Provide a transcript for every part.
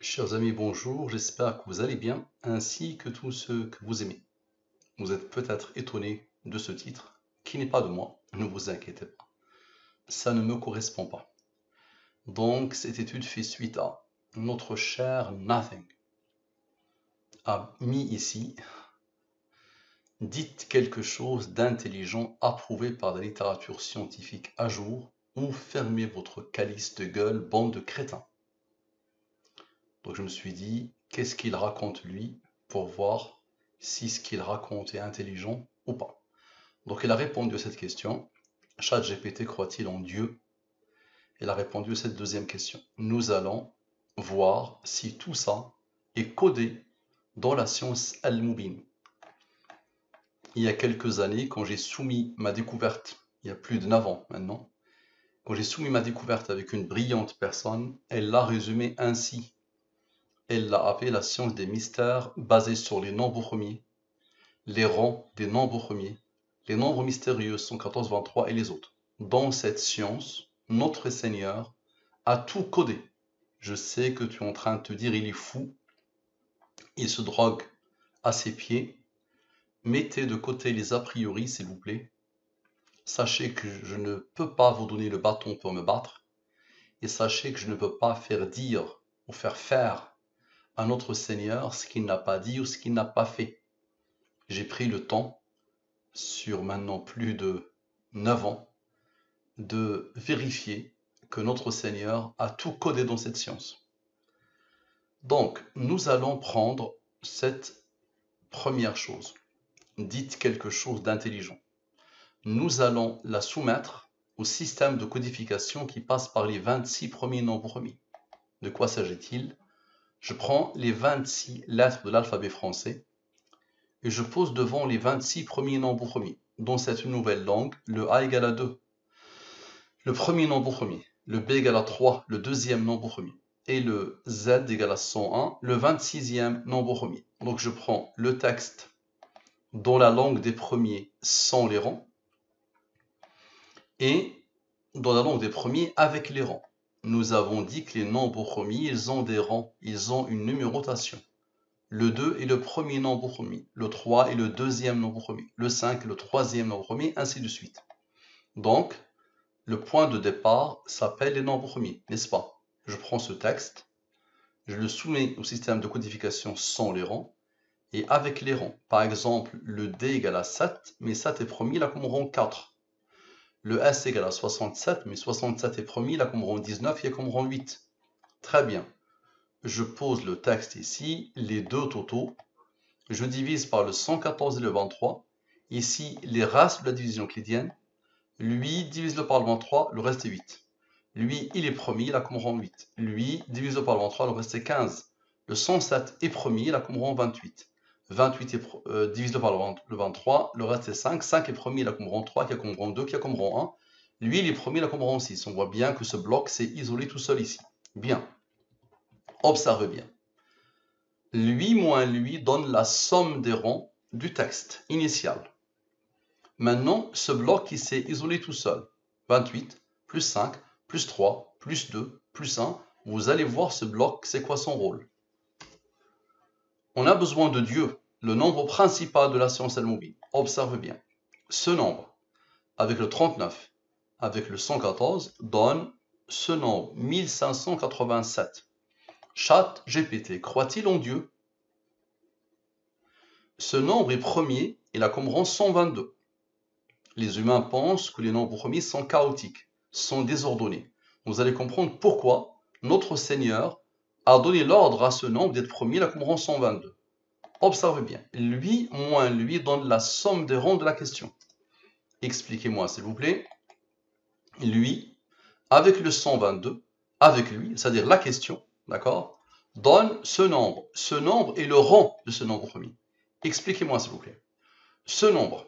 Chers amis, bonjour, j'espère que vous allez bien, ainsi que tous ceux que vous aimez. Vous êtes peut-être étonnés de ce titre, qui n'est pas de moi, ne vous inquiétez pas, ça ne me correspond pas. Donc, cette étude fait suite à notre cher Nothing a mis ici, dites quelque chose d'intelligent approuvé par la littérature scientifique à jour, ou fermez votre calice de gueule, bande de crétins. Donc je me suis dit, qu'est-ce qu'il raconte lui, pour voir si ce qu'il raconte est intelligent ou pas. Donc il a répondu à cette question. ChatGPT croit-il en Dieu? Il a répondu à cette deuxième question. Nous allons voir si tout ça est codé dans la science Al-Mubin. Il y a quelques années, quand j'ai soumis ma découverte, il y a plus de 9 ans maintenant, quand j'ai soumis ma découverte avec une brillante personne, elle l'a résumé ainsi. Elle l'a appelé la science des mystères basée sur les nombres premiers, les rangs des nombres premiers, les nombres mystérieux 114, 23 et les autres. Dans cette science, notre Seigneur a tout codé. Je sais que tu es en train de te dire, il est fou, il se drogue à ses pieds. Mettez de côté les a priori, s'il vous plaît. Sachez que je ne peux pas vous donner le bâton pour me battre. Et sachez que je ne peux pas faire dire ou faire faire à notre Seigneur ce qu'il n'a pas dit ou ce qu'il n'a pas fait. J'ai pris le temps, sur maintenant plus de 9 ans, de vérifier que notre Seigneur a tout codé dans cette science. Donc, nous allons prendre cette première chose. Dites quelque chose d'intelligent. Nous allons la soumettre au système de codification qui passe par les 26 premiers nombres premiers. De quoi s'agit-il? Je prends les 26 lettres de l'alphabet français et je pose devant les 26 premiers nombres premiers. Dans cette nouvelle langue, le A égale à 2. Le premier nombre premier, le B égale à 3, le deuxième nombre premier, et le Z égale à 101, le 26e nombre premier. Donc je prends le texte dans la langue des premiers sans les rangs, et dans la langue des premiers avec les rangs. Nous avons dit que les nombres premiers, ils ont des rangs, ils ont une numérotation. Le 2 est le premier nombre premier, le 3 est le deuxième nombre premier, le 5 est le troisième nombre premier, ainsi de suite. Donc, le point de départ s'appelle les nombres premiers, n'est-ce pas? Je prends ce texte, je le soumets au système de codification sans les rangs, et avec les rangs. Par exemple, le D égale à 7, mais 7 est premier là comme rang 4. Le S égale à 67, mais 67 est premier là comme rang 19 et comme rang 8. Très bien. Je pose le texte ici, les deux totaux. Je divise par le 114 et le 23. Ici, les races de la division euclidienne. Lui, divise-le par le 23, le reste est 8. Lui, il est premier, il a comme rang 8. Lui, divise-le par le 23, le reste est 15. Le 107 est premier, il a comme rang 28. 28 est, divise-le par le 23, le reste est 5. 5 est premier, il a comme rang 3, qui a comme rang 2, qui a comme rang 1. Lui, il est premier, il a comme rang 6. On voit bien que ce bloc s'est isolé tout seul ici. Bien. Observez bien. Lui moins lui donne la somme des rangs du texte initial. Maintenant, ce bloc qui s'est isolé tout seul, 28, plus 5, plus 3, plus 2, plus 1, vous allez voir ce bloc, c'est quoi son rôle. On a besoin de Dieu, le nombre principal de la science Al-Mubin. Observe bien. Ce nombre, avec le 39, avec le 114, donne ce nombre, 1587. ChatGPT, croit-il en Dieu? Ce nombre est premier, il a comme rang 122. Les humains pensent que les nombres premiers sont chaotiques, sont désordonnés. Vous allez comprendre pourquoi notre Seigneur a donné l'ordre à ce nombre d'être premier, là comme rang 122. Observez bien, lui moins lui donne la somme des rangs de la question. Expliquez-moi s'il vous plaît. Lui, avec le 122, avec lui, c'est-à-dire la question, d'accord, donne ce nombre. Ce nombre est le rang de ce nombre premier. Expliquez-moi s'il vous plaît. Ce nombre,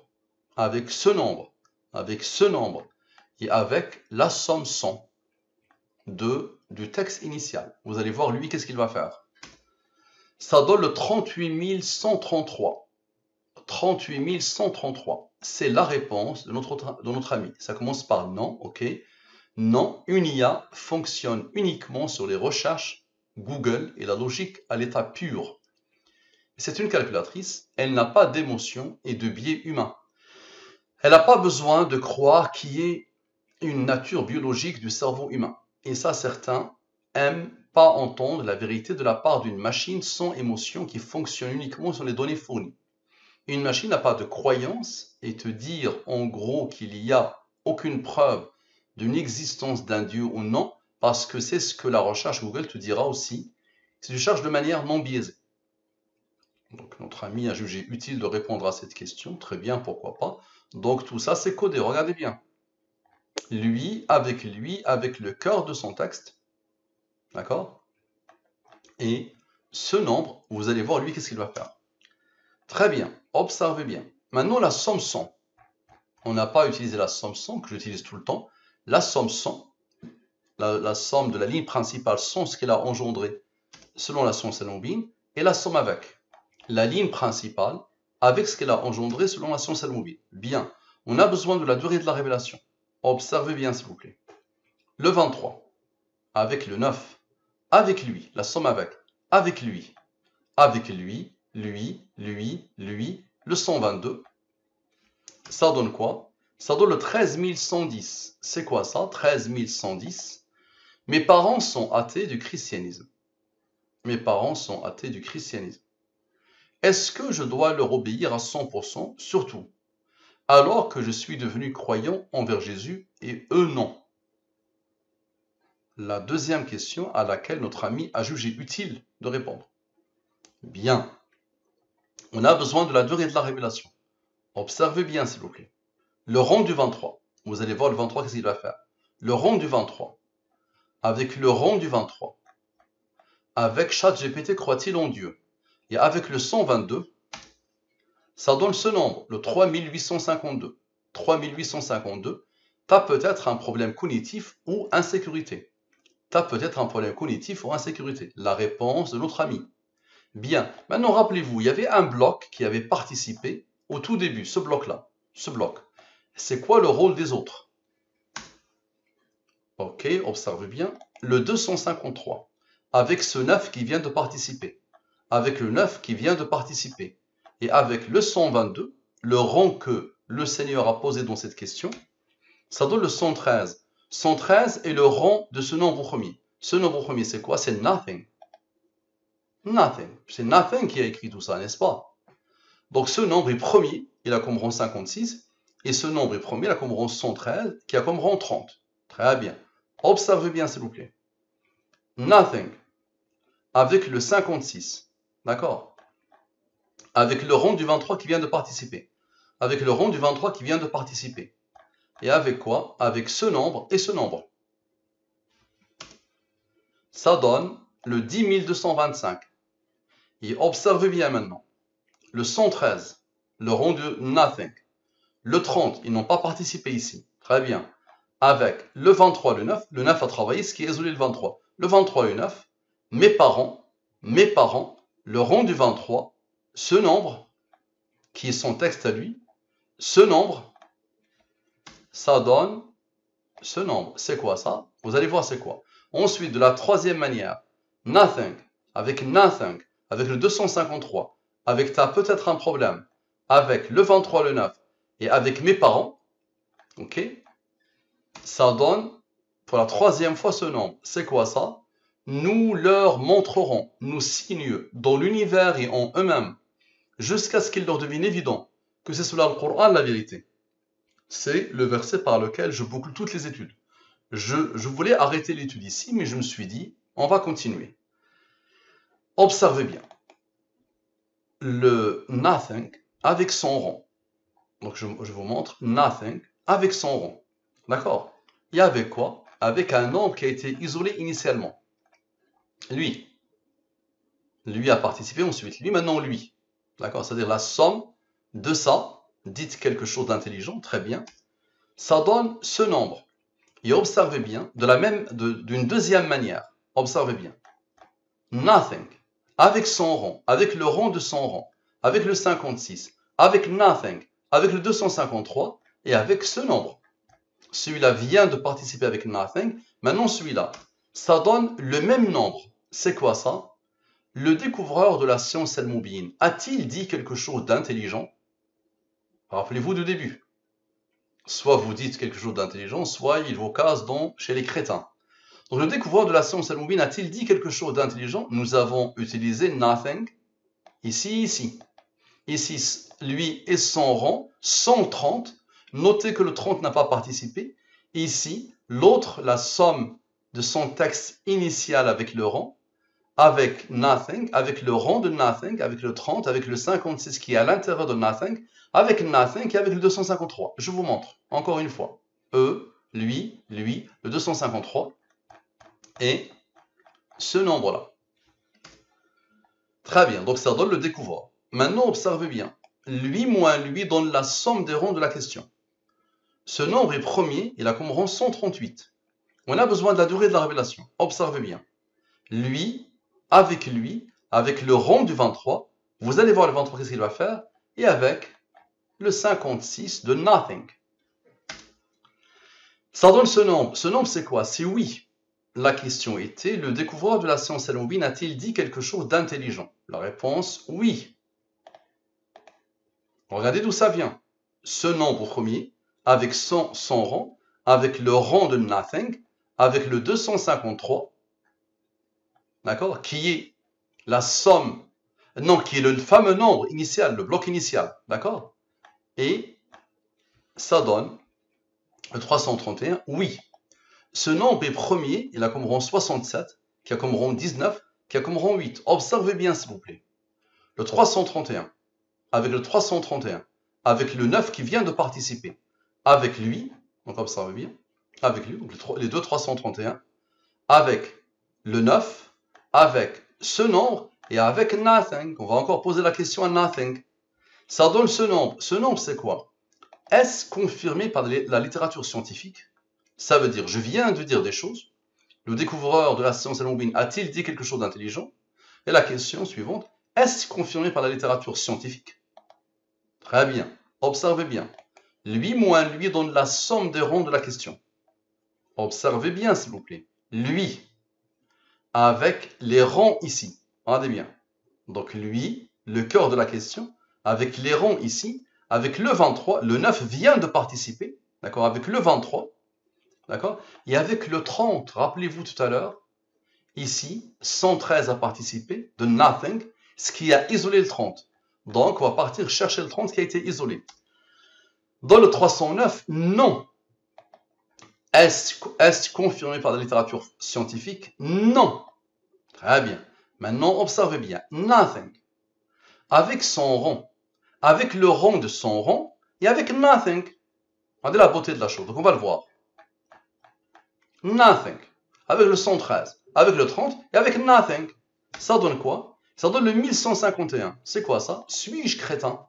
avec ce nombre, avec ce nombre, et avec la somme 100 du texte initial. Vous allez voir, lui, qu'est-ce qu'il va faire? Ça donne le 38 133. 38 133. C'est la réponse de notre ami. Ça commence par non, ok? Non, une IA fonctionne uniquement sur les recherches Google et la logique à l'état pur. C'est une calculatrice, elle n'a pas d'émotion et de biais humain. Elle n'a pas besoin de croire qu'il y ait une nature biologique du cerveau humain. Et ça, certains aiment pas entendre la vérité de la part d'une machine sans émotion qui fonctionne uniquement sur les données fournies. Une machine n'a pas de croyance et te dire en gros qu'il n'y a aucune preuve d'une existence d'un Dieu ou non, parce que c'est ce que la recherche Google te dira aussi, si tu cherches de manière non biaisée. Donc notre ami a jugé utile de répondre à cette question, très bien, pourquoi pas. Donc tout ça c'est codé, regardez bien. Lui, avec le cœur de son texte, d'accord? Et ce nombre, vous allez voir lui qu'est-ce qu'il va faire. Très bien, observez bien. Maintenant la somme 100. On n'a pas utilisé la somme 100, que j'utilise tout le temps. La somme 100, la somme de la ligne principale sans ce qu'elle a engendré selon la science al-Mubin, et la somme avec la ligne principale avec ce qu'elle a engendré selon la science al-Mubin. Bien, on a besoin de la durée de la révélation. Observez bien s'il vous plaît. Le 23, avec le 9, avec lui, la somme avec lui, le 122, ça donne quoi? Ça donne le 13110. C'est quoi ça? 13110. Mes parents sont athées du christianisme. Mes parents sont athées du christianisme. Est-ce que je dois leur obéir à 100%? Surtout, alors que je suis devenu croyant envers Jésus et eux non. La deuxième question à laquelle notre ami a jugé utile de répondre. Bien. On a besoin de la durée de la révélation. Observez bien s'il vous plaît. Le rang du 23. Vous allez voir le 23, qu'est-ce qu'il va faire? Le rang du 23. Avec le rang du 23. Avec ChatGPT croit-il en Dieu? Et avec le 122, ça donne ce nombre, le 3852. 3852, tu as peut-être un problème cognitif ou insécurité. Tu as peut-être un problème cognitif ou insécurité. La réponse de notre ami. Bien, maintenant rappelez-vous, il y avait un bloc qui avait participé au tout début, ce bloc-là. Ce bloc. C'est quoi le rôle des autres? Ok, observez bien. Le 253, avec ce 9 qui vient de participer. Avec le 9 qui vient de participer. Et avec le 122, le rang que le Seigneur a posé dans cette question, ça donne le 113. 113 est le rang de ce nombre premier. Ce nombre premier, c'est quoi? C'est nothing. Nothing. C'est nothing qui a écrit tout ça, n'est-ce pas? Donc ce nombre est premier, il a comme rang 56, et ce nombre est premier, il a comme rang 113, qui a comme rang 30. Très bien. Observez bien, s'il vous plaît. Nothing. Avec le 56. D'accord? Avec le rang du 23 qui vient de participer. Avec le rang du 23 qui vient de participer. Et avec quoi? Avec ce nombre et ce nombre. Ça donne le 10225. Et observez bien maintenant. Le 113, le rang de nothing. Le 30, ils n'ont pas participé ici. Très bien. Avec le 23, le 9 a travaillé, ce qui est isolé le 23. Le 23 et le 9, mes parents, le rang du 23, ce nombre, qui est son texte à lui, ce nombre, ça donne ce nombre. C'est quoi ça? Vous allez voir c'est quoi. Ensuite, de la troisième manière, nothing, avec le 253, avec t'as peut-être un problème, avec le 23, le 9, et avec mes parents, ok, ça donne pour la troisième fois ce nombre. C'est quoi ça? Nous leur montrerons, nous signes dans l'univers et en eux-mêmes, jusqu'à ce qu'il leur devienne évident que c'est cela le Coran la vérité. C'est le verset par lequel je boucle toutes les études. Je voulais arrêter l'étude ici, mais je me suis dit, on va continuer. Observez bien. Le nothing avec son rang. Donc je vous montre nothing avec son rang. D'accord? Et avec quoi? Avec un nombre qui a été isolé initialement. Lui a participé ensuite. Lui, maintenant lui. D'accord? C'est-à-dire la somme de ça, dites quelque chose d'intelligent, très bien. Ça donne ce nombre. Et observez bien, d'une deuxième manière. Observez bien. Nothing, avec son rang, avec le rang de son rang, avec le 56, avec nothing, avec le 253, et avec ce nombre. Celui-là vient de participer avec nothing, maintenant celui-là. Ça donne le même nombre. c'est quoi ça? Le découvreur de la science al-Mubin a-t-il dit quelque chose d'intelligent? Rappelez-vous du début. Soit vous dites quelque chose d'intelligent, soit il vous casse chez les crétins. Donc le découvreur de la science al-Mubin a-t-il dit quelque chose d'intelligent? Nous avons utilisé nothing, ici. Ici, lui et son rang, 130. Notez que le 30 n'a pas participé. Ici, l'autre, la somme de son texte initial avec le rang, avec nothing, avec le rang de nothing, avec le 30, avec le 56 qui est à l'intérieur de nothing, avec nothing et avec le 253. Je vous montre, encore une fois. Lui, le 253 et ce nombre-là. Très bien, donc ça donne le découvreur. Maintenant, observez bien. Lui moins lui donne la somme des rangs de la question. Ce nombre est premier, il a comme rang 138. On a besoin de la durée de la révélation. Observez bien. Lui, avec le rang du 23, vous allez voir le 23, qu'est-ce qu'il va faire, et avec le 56 de nothing. Ça donne ce nombre. Ce nombre, c'est quoi? C'est oui. La question était, le découvreur de la science al-Mubin a-t-il dit quelque chose d'intelligent? La réponse, oui. Regardez d'où ça vient. Ce nombre premier, avec son rang, avec le rang de nothing, avec le 253, d'accord, qui est la somme, non, qui est le fameux nombre initial, le bloc initial, d'accord? Et ça donne le 331, oui. Ce nombre est premier, il a comme rang 67, qui a comme rang 19, qui a comme rang 8. Observez bien, s'il vous plaît. Le 331, avec le 331, avec le 9 qui vient de participer, avec lui, donc observez bien, avec lui, donc les deux 331, avec le 9, avec ce nombre, et avec nothing. On va encore poser la question à nothing. Ça donne ce nombre. Ce nombre, c'est quoi? Est-ce confirmé par la littérature scientifique? Ça veut dire, je viens de dire des choses. Le découvreur de la science al-Mubin a-t-il dit quelque chose d'intelligent? Et la question suivante, est-ce confirmé par la littérature scientifique? Très bien. Observez bien. Lui moins lui donne la somme des rangs de la question. Observez bien, s'il vous plaît. Lui, avec les rangs ici. Regardez bien. Donc lui, le cœur de la question, avec les rangs ici, avec le 23, le 9 vient de participer, d'accord, avec le 23, d'accord, et avec le 30, rappelez-vous tout à l'heure, ici, 113 a participé, de nothing, ce qui a isolé le 30. Donc, on va partir chercher le 30 qui a été isolé. Dans le 309, non. Est-ce confirmé par la littérature scientifique? Non. Très bien. Maintenant, observez bien. Nothing. Avec son rang, avec le rang de son rang, et avec nothing. Regardez la beauté de la chose. Donc, on va le voir. Nothing. Avec le 113, avec le 30, et avec nothing. Ça donne quoi? Ça donne le 1151. C'est quoi ça? Suis-je crétin?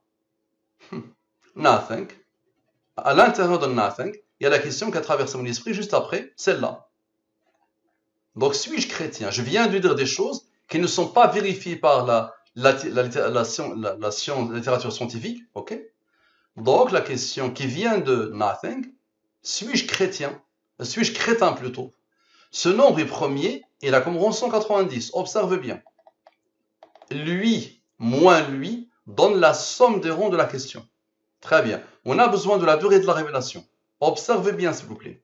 Nothing. À l'intérieur de nothing, il y a la question qui a traversé mon esprit juste après, celle-là. Donc, suis-je chrétien? Je viens de dire des choses qui ne sont pas vérifiées par la littérature scientifique, ok? Donc, la question qui vient de nothing, suis-je chrétien? Suis-je crétin plutôt? Ce nombre est premier, il a comme rang 190. Observe bien. Lui moins lui donne la somme des rangs de la question. Très bien. On a besoin de la durée de la révélation. Observez bien, s'il vous plaît.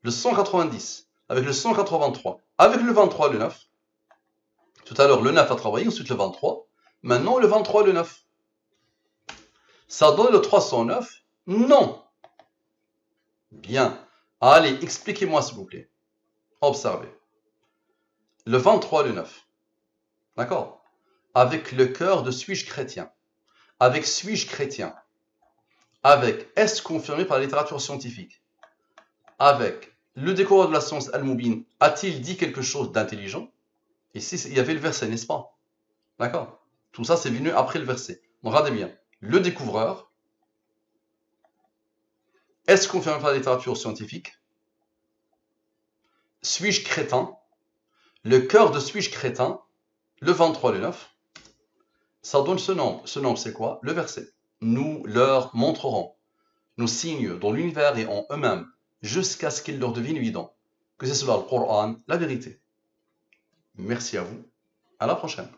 Le 190 avec le 183, avec le 23, le 9. Tout à l'heure, le 9 a travaillé, ensuite le 23. Maintenant, le 23, le 9. Ça donne le 309? Non. Bien. Allez, expliquez-moi, s'il vous plaît. Observez. Le 23, le 9. D'accord? Avec le cœur de suis-je chrétien? Avec suis-je chrétien? Avec est-ce confirmé par la littérature scientifique? Avec le découvreur de la science al-Mubin a-t-il dit quelque chose d'intelligent? Ici, il y avait le verset, n'est-ce pas? D'accord? Tout ça, c'est venu après le verset. Donc, regardez bien. Le découvreur, est-ce confirmé par la littérature scientifique? Suis-je crétin? Le cœur de suis-je crétin? Le 23, le 9. Ça donne ce nombre. Ce nombre, c'est quoi? Le verset. Nous leur montrerons nos signes dans l'univers et en eux-mêmes, jusqu'à ce qu'il leur devienne évident que c'est cela, le Coran, la vérité. Merci à vous. À la prochaine.